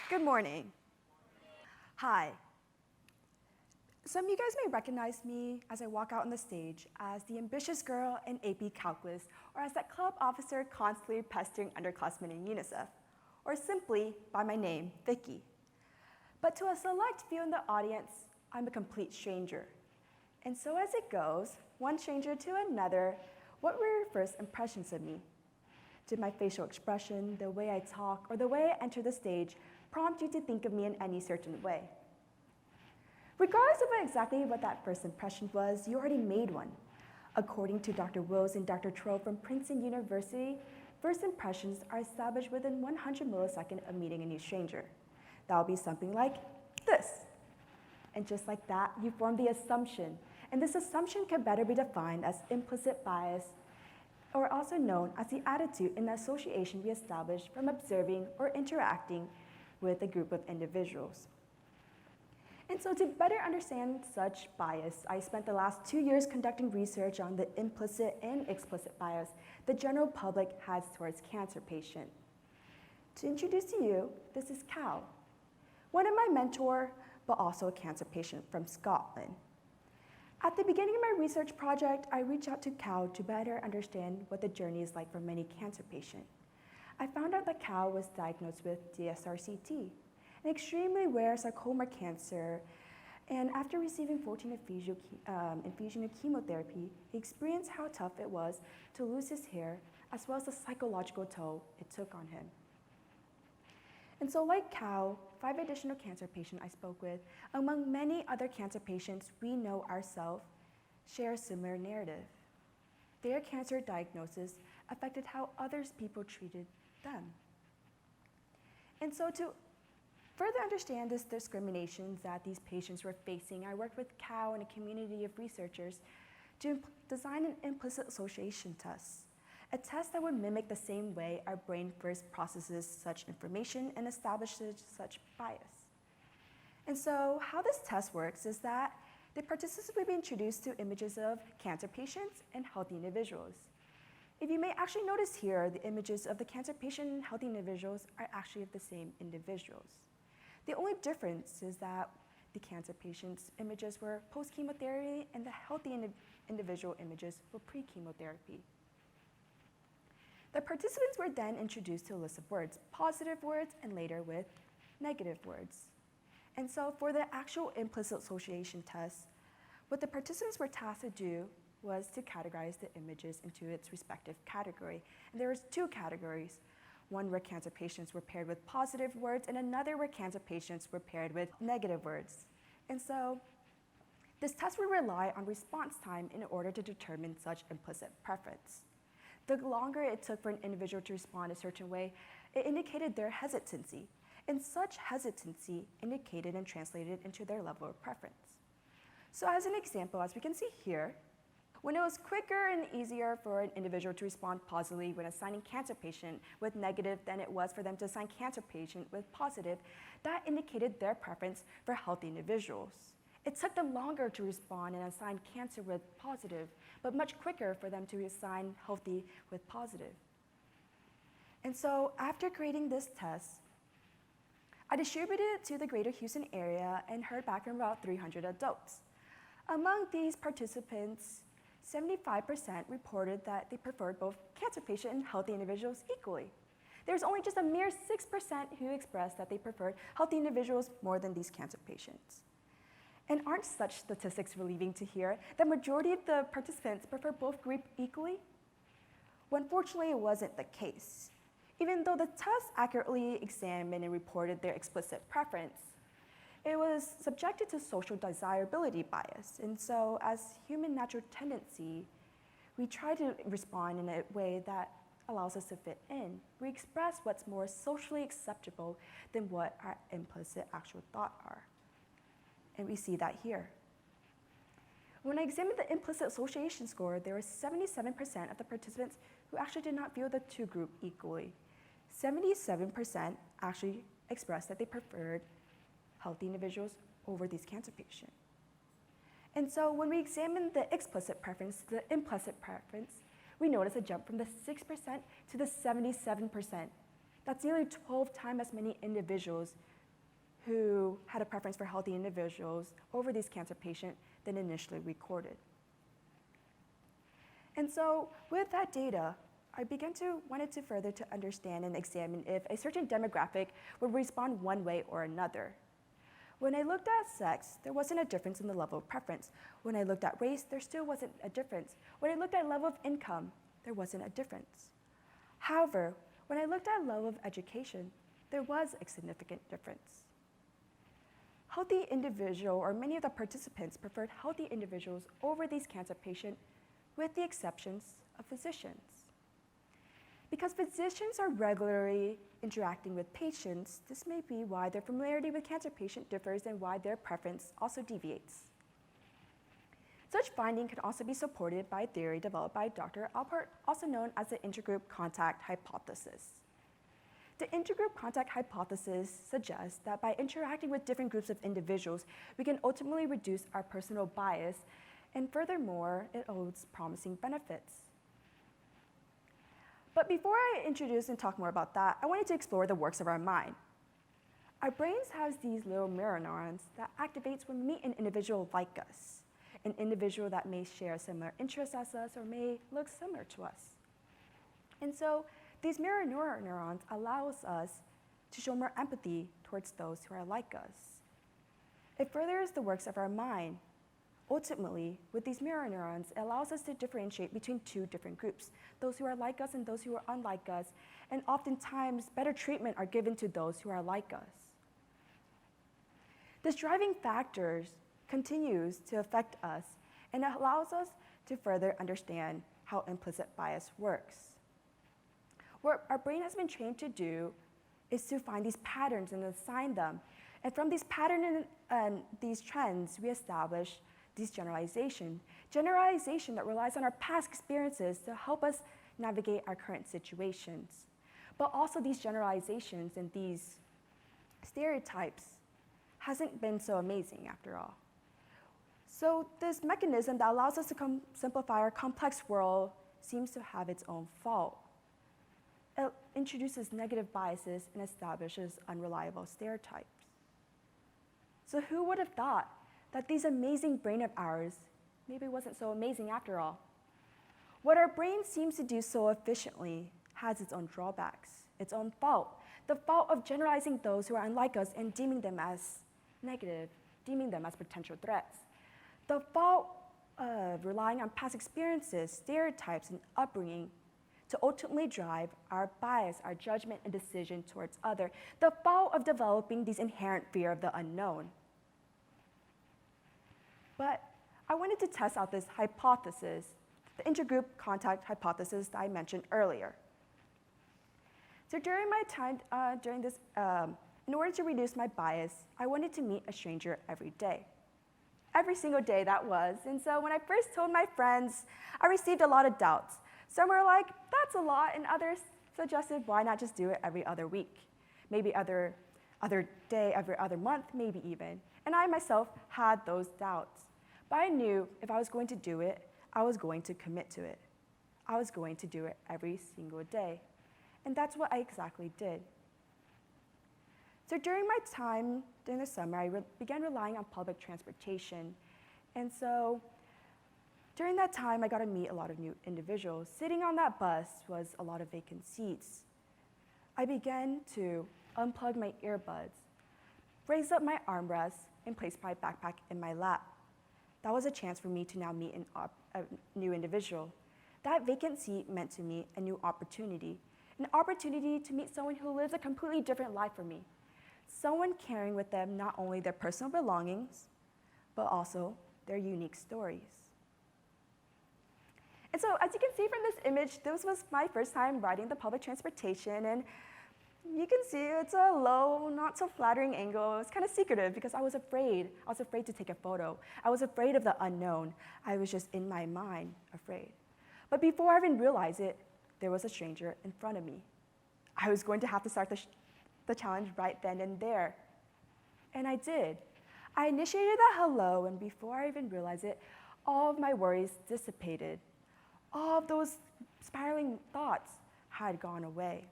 Good morning. Hi. Some of you guys may recognize me as I walk out on the stage as the ambitious girl in AP Calculus, or as that club officer constantly pestering underclassmen in UNICEF, or simply by my name, Vicky. But to a select few in the audience, I'm a complete stranger. And so as it goes, one stranger to another, what were your first impressions of me? Did my facial expression, the way I talk, or the way I enter the stage prompt you to think of me in any certain way? Regardless of exactly what that first impression was, you already made one. According to Dr. Wills and Dr. Troll from Princeton University, first impressions are established within 100 milliseconds of meeting a new stranger. That will be something like this. And just like that, you form the assumption. And this assumption can better be defined as implicit bias, or also known as the attitude and association we establish from observing or interacting with a group of individuals. And so to better understand such bias, I spent the last 2 years conducting research on the implicit and explicit bias the general public has towards cancer patients. To introduce to you, this is Cal, one of my mentors, but also a cancer patient from Scotland. At the beginning of my research project, I reached out to Cal to better understand what the journey is like for many cancer patients. I found out that Cal was diagnosed with DSRCT, an extremely rare sarcoma cancer, and after receiving 14 infusion of chemotherapy, he experienced how tough it was to lose his hair, as well as the psychological toll it took on him. And so like Cal, 5 additional cancer patients I spoke with, among many other cancer patients we know ourselves, share a similar narrative. Their cancer diagnosis affected how other people treated them. And so to further understand this discrimination that these patients were facing, I worked with Cal and a community of researchers to design an implicit association test, a test that would mimic the same way our brain first processes such information and establishes such bias. And so how this test works is that the participants will be introduced to images of cancer patients and healthy individuals. If you may actually notice here, the images of the cancer patient and healthy individuals are actually of the same individuals. The only difference is that the cancer patient's images were post-chemotherapy and the healthy individual images were pre-chemotherapy. The participants were then introduced to a list of words, positive words, and later with negative words. And so for the actual implicit association test, what the participants were tasked to do was to categorize the images into its respective category. And there was 2 categories, one where cancer patients were paired with positive words and another where cancer patients were paired with negative words. And so this test would rely on response time in order to determine such implicit preference. The longer it took for an individual to respond a certain way, it indicated their hesitancy, and such hesitancy indicated and translated into their level of preference. So as an example, as we can see here, when it was quicker and easier for an individual to respond positively when assigning cancer patient with negative than it was for them to assign cancer patient with positive, that indicated their preference for healthy individuals. It took them longer to respond and assign cancer with positive, but much quicker for them to assign healthy with positive. And so after creating this test, I distributed it to the greater Houston area and heard back from about 300 adults. Among these participants, 75% reported that they preferred both cancer patient and healthy individuals equally. There's only just a mere 6% who expressed that they preferred healthy individuals more than these cancer patients. And aren't such statistics relieving to hear? The majority of the participants prefer both groups equally? Well, unfortunately, it wasn't the case. Even though the test accurately examined and reported their explicit preference, it was subjected to social desirability bias. And so as human natural tendency, we try to respond in a way that allows us to fit in. We express what's more socially acceptable than what our implicit actual thoughts are. And we see that here. When I examined the implicit association score, there was 77% of the participants who actually did not view the 2 groups equally. 77% actually expressed that they preferred healthy individuals over these cancer patients. And so when we examine the explicit preference to the implicit preference, we notice a jump from the 6% to the 77%. That's nearly 12 times as many individuals who had a preference for healthy individuals over these cancer patients than initially recorded. And so with that data, I wanted to further to understand and examine if a certain demographic would respond one way or another. When I looked at sex, there wasn't a difference in the level of preference. When I looked at race, there still wasn't a difference. When I looked at level of income, there wasn't a difference. However, when I looked at level of education, there was a significant difference. Healthy individual, or many of the participants preferred healthy individuals over these cancer patients, with the exceptions of physicians. Because physicians are regularly interacting with patients, this may be why their familiarity with cancer patient differs and why their preference also deviates. Such finding can also be supported by a theory developed by Dr. Alpert, also known as the intergroup contact hypothesis. The intergroup contact hypothesis suggests that by interacting with different groups of individuals, we can ultimately reduce our personal bias, and furthermore, it holds promising benefits. But before I introduce and talk more about that, I wanted to explore the works of our mind. Our brains have these little mirror neurons that activates when we meet an individual like us, an individual that may share similar interests as us or may look similar to us. And so these mirror neurons allows us to show more empathy towards those who are like us. It furthers the works of our mind. Ultimately, with these mirror neurons, it allows us to differentiate between two different groups, those who are like us and those who are unlike us, and oftentimes better treatment are given to those who are like us. This driving factor continues to affect us, and it allows us to further understand how implicit bias works. What our brain has been trained to do is to find these patterns and assign them. And from these patterns and these trends, we establish these generalization that relies on our past experiences to help us navigate our current situations. But also these generalizations and these stereotypes hasn't been so amazing after all. So this mechanism that allows us to simplify our complex world seems to have its own fault. It introduces negative biases and establishes unreliable stereotypes. So who would have thought that these amazing brain of ours maybe wasn't so amazing after all? What our brain seems to do so efficiently has its own drawbacks, its own fault. The fault of generalizing those who are unlike us and deeming them as negative, deeming them as potential threats. The fault of relying on past experiences, stereotypes, and upbringing to ultimately drive our bias, our judgment, and decision towards others. The fault of developing these inherent fear of the unknown. But I wanted to test out this hypothesis, the intergroup contact hypothesis that I mentioned earlier. So during my time, in order to reduce my bias, I wanted to meet a stranger every day. Every single day that was. And so when I first told my friends, I received a lot of doubts. Some were like, that's a lot, and others suggested, why not just do it every other week? Maybe other day, every other month, maybe even. And I myself had those doubts. But I knew if I was going to do it, I was going to commit to it. I was going to do it every single day. And that's what I exactly did. So during my time during the summer, I began relying on public transportation. And so during that time, I got to meet a lot of new individuals. Sitting on that bus was a lot of vacant seats. I began to unplug my earbuds, raise up my armrest, and place my backpack in my lap. That was a chance for me to now meet a new individual. That vacant seat meant to me a new opportunity, an opportunity to meet someone who lives a completely different life from me, someone carrying with them not only their personal belongings, but also their unique stories. And so as you can see from this image, this was my first time riding the public transportation, and you can see it's a low, not so flattering angle. It's kind of secretive because I was afraid. I was afraid to take a photo. I was afraid of the unknown. I was just in my mind afraid. But before I even realized it, there was a stranger in front of me. I was going to have to start the challenge right then and there. And I did. I initiated that hello, and before I even realized it, all of my worries dissipated. All of those spiraling thoughts had gone away.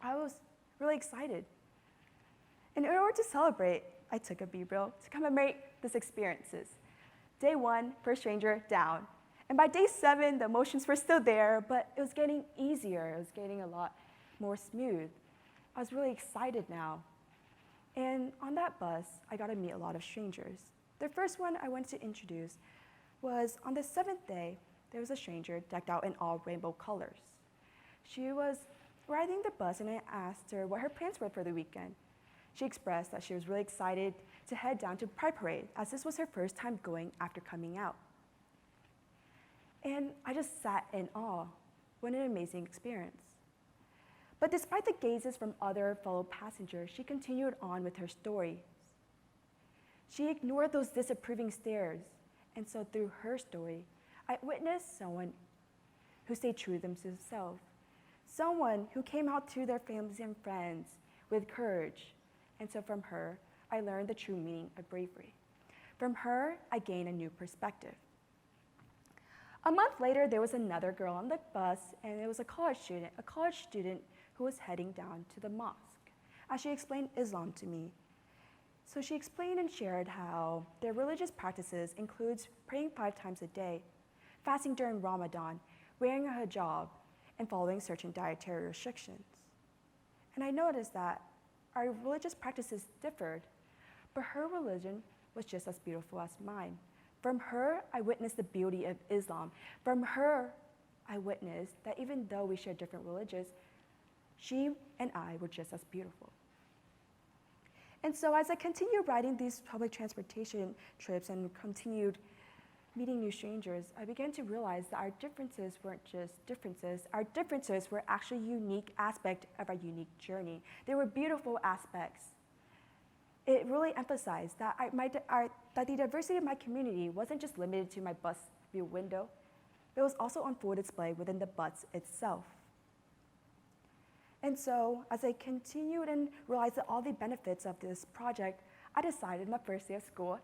I was really excited. And in order to celebrate, I took a B-reel to commemorate these experiences. Day 1, first stranger, down. And by day 7, the emotions were still there, but it was getting easier. It was getting a lot more smooth. I was really excited now. And on that bus, I got to meet a lot of strangers. The first one I went to introduce was on the 7th day, there was a stranger decked out in all rainbow colors. She was riding the bus, and I asked her what her plans were for the weekend. She expressed that she was really excited to head down to Pride Parade, as this was her first time going after coming out. And I just sat in awe. What an amazing experience. But despite the gazes from other fellow passengers, she continued on with her story. She ignored those disapproving stares, and so through her story, I witnessed someone who stayed true to themselves, someone who came out to their families and friends with courage. And so from her, I learned the true meaning of bravery. From her, I gained a new perspective. A month later, there was another girl on the bus, and it was a college student who was heading down to the mosque, as she explained Islam to me. So she explained and shared how their religious practices includes praying 5 times a day, fasting during Ramadan, wearing a hijab, and following certain dietary restrictions. And I noticed that our religious practices differed, but her religion was just as beautiful as mine. From her, I witnessed the beauty of Islam. From her, I witnessed that even though we share different religions, she and I were just as beautiful. And so as I continued riding these public transportation trips and continued meeting new strangers, I began to realize that our differences weren't just differences. Our differences were actually a unique aspect of our unique journey. They were beautiful aspects. It really emphasized that, that the diversity of my community wasn't just limited to my bus view window, but it was also on full display within the bus itself. And so, as I continued and realized all the benefits of this project, I decided on the first day of school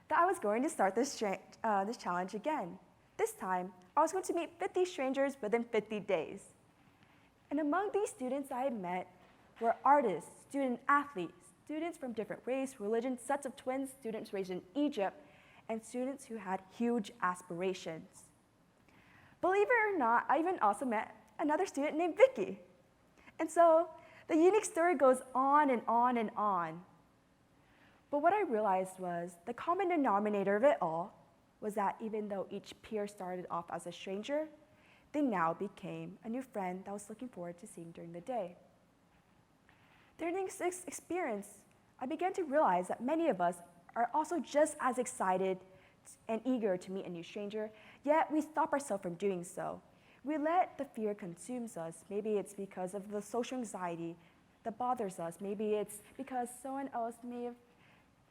that I was going to start this challenge again. This time, I was going to meet 50 strangers within 50 days. And among these students I had met were artists, student athletes, students from different race, religion, sets of twins, students raised in Egypt, and students who had huge aspirations. Believe it or not, I even also met another student named Vicky. And so the unique story goes on and on and on. But what I realized was the common denominator of it all was that even though each peer started off as a stranger, they now became a new friend that I was looking forward to seeing during the day. During this experience, I began to realize that many of us are also just as excited and eager to meet a new stranger, yet we stop ourselves from doing so. We let the fear consume us. Maybe it's because of the social anxiety that bothers us. Maybe it's because someone else may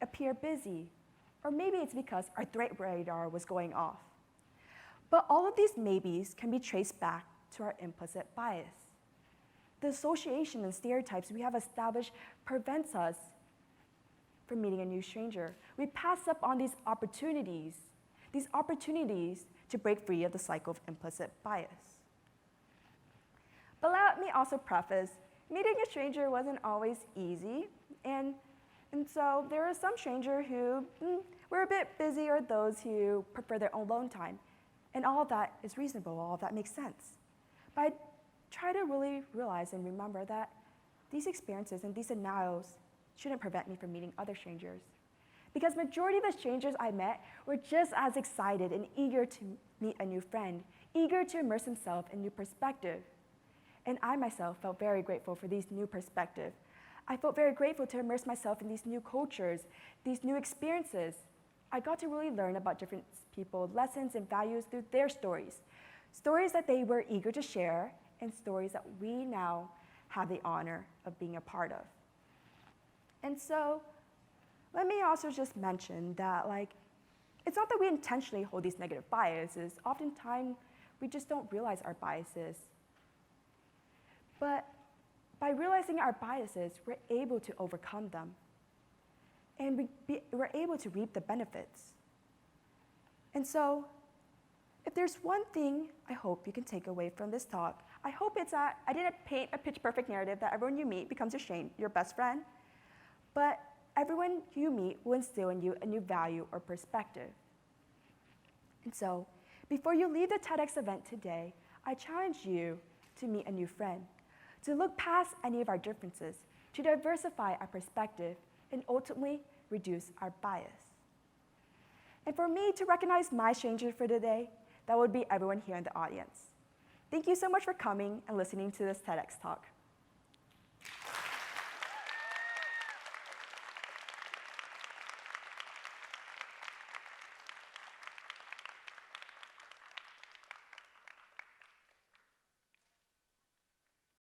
appear busy. Or maybe it's because our threat radar was going off. But all of these maybes can be traced back to our implicit bias. The association and stereotypes we have established prevents us from meeting a new stranger. We pass up on these opportunities to break free of the cycle of implicit bias. But let me also preface, meeting a stranger wasn't always easy, and so there are some strangers who were a bit busy or those who prefer their own alone time. And all of that is reasonable, all of that makes sense. But I try to really realize and remember that these experiences and these denials shouldn't prevent me from meeting other strangers. Because majority of the strangers I met were just as excited and eager to meet a new friend, eager to immerse themselves in new perspective. And I myself felt very grateful for these new perspectives. I felt very grateful to immerse myself in these new cultures, these new experiences. I got to really learn about different people, lessons and values through their stories. Stories that they were eager to share, and stories that we now have the honor of being a part of. And so, let me also just mention that, it's not that we intentionally hold these negative biases. Oftentimes, we just don't realize our biases. But by realizing our biases, we're able to overcome them. And we're able to reap the benefits. And so, if there's one thing I hope you can take away from this talk, I hope it's that I didn't paint a pitch-perfect narrative that everyone you meet becomes your best friend. but everyone you meet will instill in you a new value or perspective. And so, before you leave the TEDx event today, I challenge you to meet a new friend, to look past any of our differences, to diversify our perspective, and ultimately reduce our bias. And for me to recognize my stranger for today, that would be everyone here in the audience. Thank you so much for coming and listening to this TEDx talk.